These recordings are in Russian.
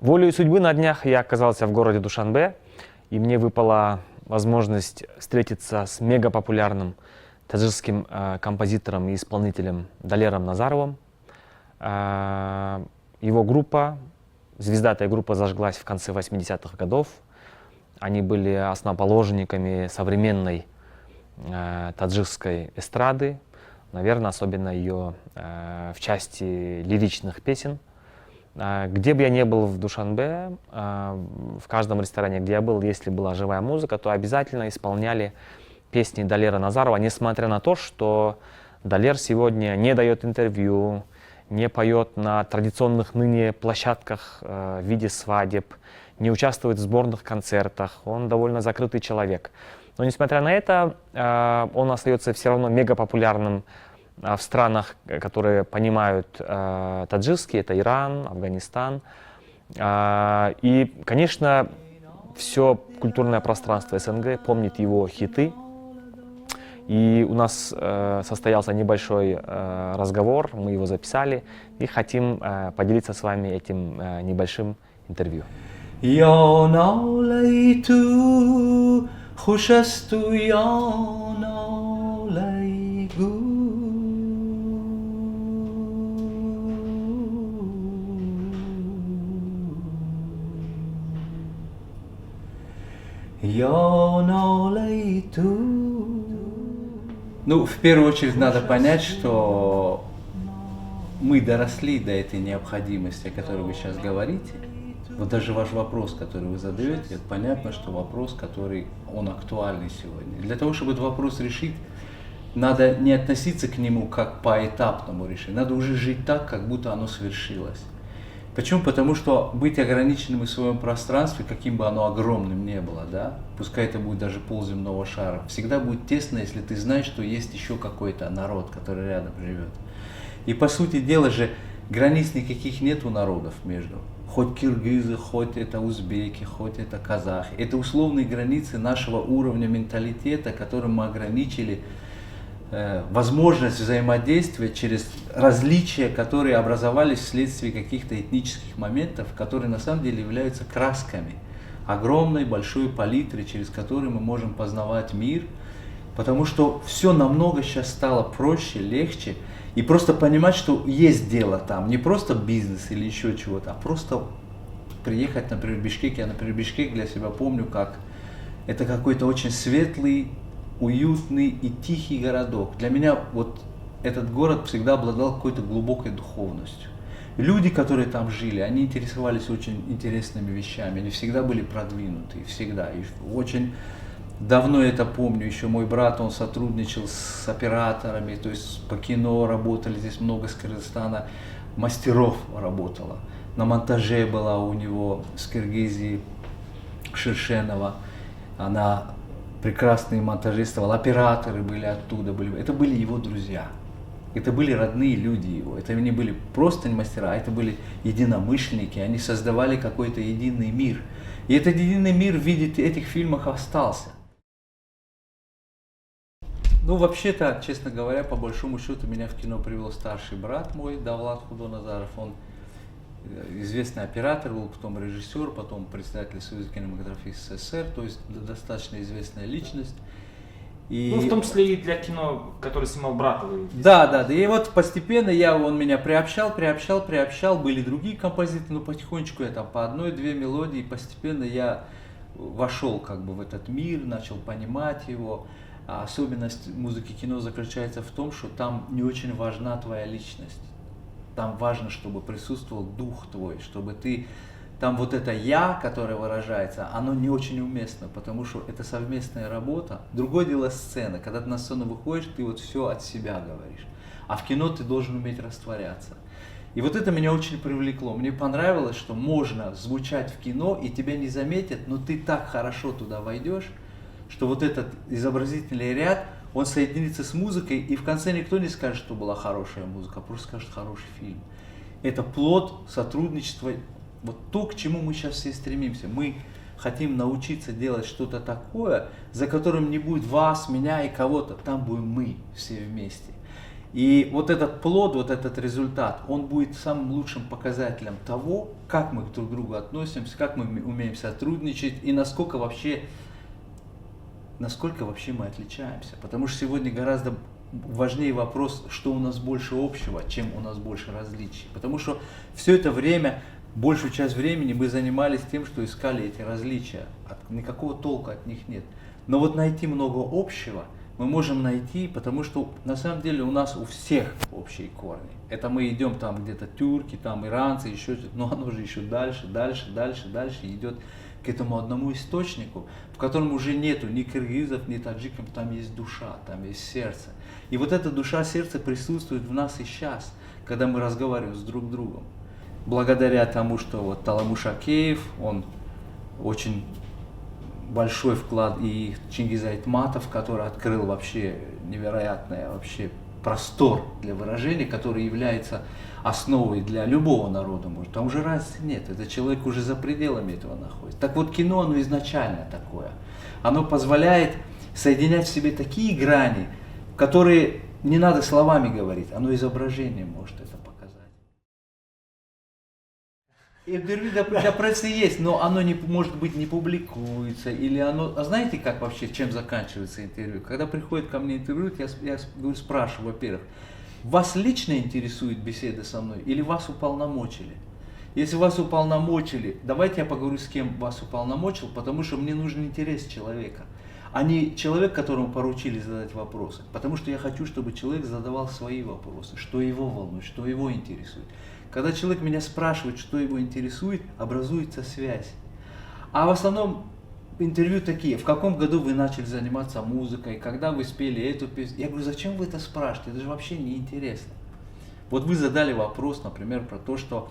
Волею судьбы на днях я оказался в городе Душанбе, и мне выпала возможность встретиться с мегапопулярным таджикским композитором и исполнителем Далером Назаровым. Его группа, звезда этой группы зажглась в конце 80-х годов. Они были основоположниками современной таджикской эстрады, наверное, особенно ее в части лиричных песен. Где бы я ни был в Душанбе, в каждом ресторане, где я был, если была живая музыка, то обязательно исполняли песни Далера Назарова, несмотря на то, что Далер сегодня не дает интервью, не поет на традиционных ныне площадках в виде свадеб, не участвует в сборных концертах, он довольно закрытый человек. Но несмотря на это, он остается все равно мегапопулярным в странах, которые понимают таджикский, это Иран, Афганистан. И, конечно, все культурное пространство СНГ помнит его хиты. И у нас состоялся небольшой разговор, мы его записали и хотим поделиться с вами этим небольшим интервью. Ну, в первую очередь надо понять, что мы доросли до этой необходимости, о которой вы сейчас говорите. Вот даже ваш вопрос, который вы задаете, это понятно, что вопрос, он актуальный сегодня. Для того, чтобы этот вопрос решить, надо не относиться к нему как к поэтапному решению, надо уже жить так, как будто оно свершилось. Почему? Потому что быть ограниченным в своем пространстве, каким бы оно огромным ни было, да, пускай это будет даже полземного шара, всегда будет тесно, если ты знаешь, что есть еще какой-то народ, который рядом живет. И по сути дела же границ никаких нет у народов между. Хоть киргизы, хоть это узбеки, хоть это казахи. Это условные границы нашего уровня менталитета, которым мы ограничили возможность взаимодействия через различия, которые образовались вследствие каких-то этнических моментов, которые на самом деле являются красками огромной большой палитры, через которую мы можем познавать мир, потому что все намного сейчас стало проще, легче, и просто понимать, что есть дело там, не просто бизнес или еще чего-то, а просто приехать, например, в Бишкек. Я, например, Бишкек для себя помню, как это какой-то очень светлый, уютный и тихий городок. Для меня вот этот город всегда обладал какой-то глубокой духовностью. Люди, которые там жили, они интересовались очень интересными вещами, они всегда были продвинутые, всегда. И очень давно это помню, еще мой брат, он сотрудничал с операторами, то есть по кино работали, здесь много с Кыргызстана мастеров работало. На монтаже была у него с Киргизии Шершенова, она прекрасные монтажисты, операторы были оттуда, это были его друзья, это были родные люди его, это не были просто не мастера, а это были единомышленники, они создавали какой-то единый мир. И этот единый мир в виде этих фильмов остался. Ну, вообще-то, честно говоря, по большому счету, меня в кино привел старший брат мой, Давлат Худоназаров. Он известный оператор был, потом режиссер, потом председатель Союза кинематографистов СССР, то есть достаточно известная личность. И... Ну, в том числе и для кино, который снимал брат. Да. И вот постепенно он меня приобщал, были другие композиторы, но потихонечку я там по одной-две мелодии, постепенно я вошел как бы в этот мир, начал понимать его. А особенность музыки кино заключается в том, что там не очень важна твоя личность. Там важно, чтобы присутствовал дух твой, чтобы ты... Там вот это «я», которое выражается, оно не очень уместно, потому что это совместная работа. Другое дело сцена. Когда ты на сцену выходишь, ты вот все от себя говоришь. А в кино ты должен уметь растворяться. И вот это меня очень привлекло. Мне понравилось, что можно звучать в кино, и тебя не заметят, но ты так хорошо туда войдешь, что вот этот изобразительный ряд, он соединится с музыкой, и в конце никто не скажет, что была хорошая музыка, а просто скажет хороший фильм. Это плод сотрудничества, вот то, к чему мы сейчас все стремимся. Мы хотим научиться делать что-то такое, за которым не будет вас, меня и кого-то, там будем мы все вместе. И вот этот плод, вот этот результат, он будет самым лучшим показателем того, как мы друг к другу относимся, как мы умеем сотрудничать и насколько вообще мы отличаемся. Потому что сегодня гораздо важнее вопрос, что у нас больше общего, чем у нас больше различий. Потому что все это время, большую часть времени мы занимались тем, что искали эти различия. Никакого толка от них нет. Но вот найти много общего мы можем найти, потому что на самом деле у нас у всех общие корни. Это мы идем там где-то тюрки, там иранцы, еще что-то, но оно же еще дальше идет к этому одному источнику, в котором уже нету ни киргизов, ни таджиков, там есть душа, там есть сердце. И вот эта душа, сердце присутствует в нас и сейчас, когда мы разговариваем с друг другом. Благодаря тому, что вот Таламуш Акеев, он очень большой вклад, и Чингиз Айтматов, который открыл вообще невероятный вообще простор для выражения, который является основой для любого народа. Может, там уже разницы нет, этот человек уже за пределами этого находится. Так вот, кино, оно изначально такое. Оно позволяет соединять в себе такие грани, которые не надо словами говорить, оно изображением может это показать. Интервью для прессы есть, но оно не, может быть, не публикуется, или оно... А знаете, как вообще, чем заканчивается интервью? Когда приходит ко мне интервью, я спрашиваю, во-первых, вас лично интересует беседа со мной или вас уполномочили? Если вас уполномочили, давайте я поговорю с кем вас уполномочил, потому что мне нужен интерес человека, а не человек, которому поручили задать вопросы. Потому что я хочу, чтобы человек задавал свои вопросы, что его волнует, что его интересует. Когда человек меня спрашивает, что его интересует, образуется связь. А в основном интервью такие: в каком году вы начали заниматься музыкой, когда вы спели эту песню. Я говорю, зачем вы это спрашиваете, это же вообще не интересно. Вот вы задали вопрос, например, про то, что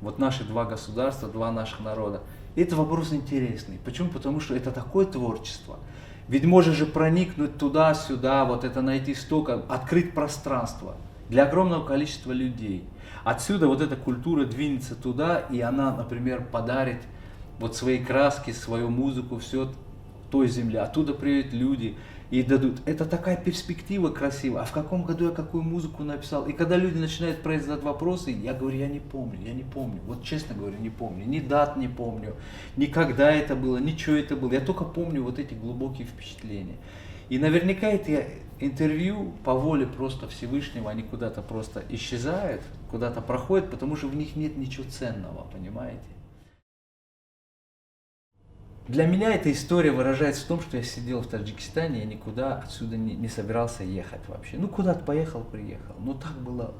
вот наши два государства, два наших народа. И это вопрос интересный. Почему? Потому что это такое творчество. Ведь можно же проникнуть туда-сюда, вот это найти столько, открыть пространство для огромного количества людей. Отсюда вот эта культура двинется туда, и она, например, подарит вот свои краски, свою музыку, все той земле. Оттуда приедут люди и дадут. Это такая перспектива красивая. А в каком году я какую музыку написал? И когда люди начинают задавать вопросы, я говорю, я не помню. Вот честно говорю, не помню. Ни дат не помню, ни когда это было, ничего это было. Я только помню вот эти глубокие впечатления. И наверняка эти интервью по воле просто Всевышнего, они куда-то просто исчезают, куда-то проходят, потому что в них нет ничего ценного, понимаете? Для меня эта история выражается в том, что я сидел в Таджикистане, я никуда отсюда не собирался ехать вообще. Ну, куда-то поехал, приехал. Но так было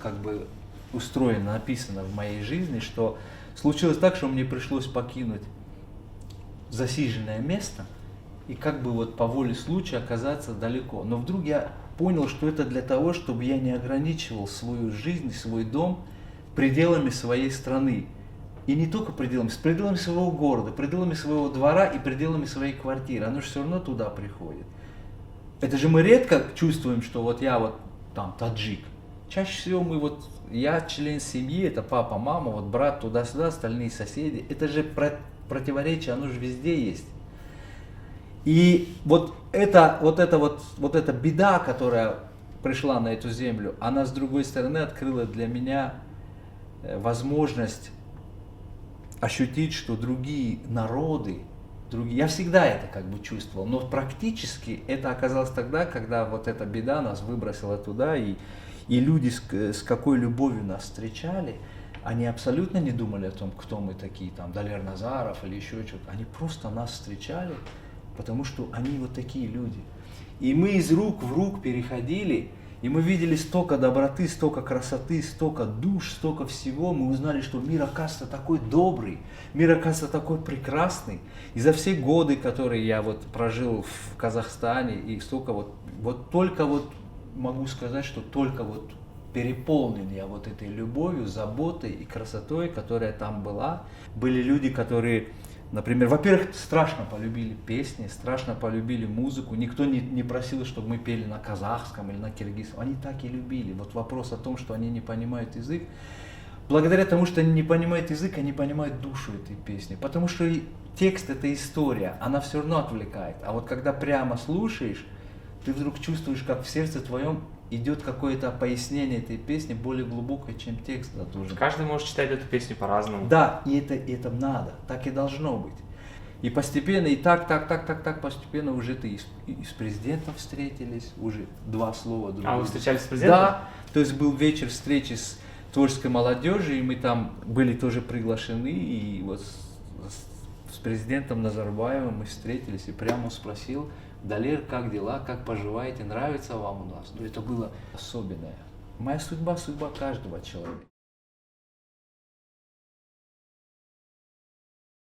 как бы устроено, написано в моей жизни, что случилось так, что мне пришлось покинуть засиженное место и как бы вот по воле случая оказаться далеко. Но вдруг я понял, что это для того, чтобы я не ограничивал свою жизнь, свой дом пределами своей страны. И не только пределами, с пределами своего города, пределами своего двора и пределами своей квартиры. Оно же все равно туда приходит. Это же мы редко чувствуем, что вот я вот там таджик. Чаще всего мы вот, я член семьи, это папа, мама, вот брат туда-сюда, остальные соседи. Это же противоречие, оно же везде есть. И вот эта беда, которая пришла на эту землю, она с другой стороны открыла для меня возможность ощутить, что другие народы, я всегда это как бы чувствовал, но практически это оказалось тогда, когда вот эта беда нас выбросила туда, и люди с какой любовью нас встречали, они абсолютно не думали о том, кто мы такие, там, Далер Назаров или еще что-то, они просто нас встречали, потому что они вот такие люди. И мы из рук в рук переходили, и мы видели столько доброты, столько красоты, столько душ, столько всего. Мы узнали, что мир, оказывается, такой добрый, мир, оказывается, такой прекрасный. И за все годы, которые я вот прожил в Казахстане, и столько вот только вот могу сказать, что только вот переполнен я вот этой любовью, заботой и красотой, которая там была. Были люди, которые, например, во-первых, страшно полюбили песни, страшно полюбили музыку. Никто не просил, чтобы мы пели на казахском или на киргизском. Они так и любили. Вот вопрос о том, что они не понимают язык. Благодаря тому, что они не понимают язык, они понимают душу этой песни. Потому что текст — это история, она все равно отвлекает. А вот когда прямо слушаешь, ты вдруг чувствуешь, как в сердце твоем идет какое-то пояснение этой песни более глубокое, чем текст. Да, тоже. Каждый может читать эту песню по-разному. Да, и это надо, так и должно быть. И постепенно, и так, постепенно уже ты и с президентом встретились, уже 2 слова. А вы встречались с президентом? Да, то есть был вечер встречи с творческой молодежью, и мы там были тоже приглашены, и вот с президентом Назарбаевым мы встретились, и прямо он спросил: Далер, как дела, как поживаете, нравится вам у нас? Ну, это было особенное. Моя судьба, судьба каждого человека.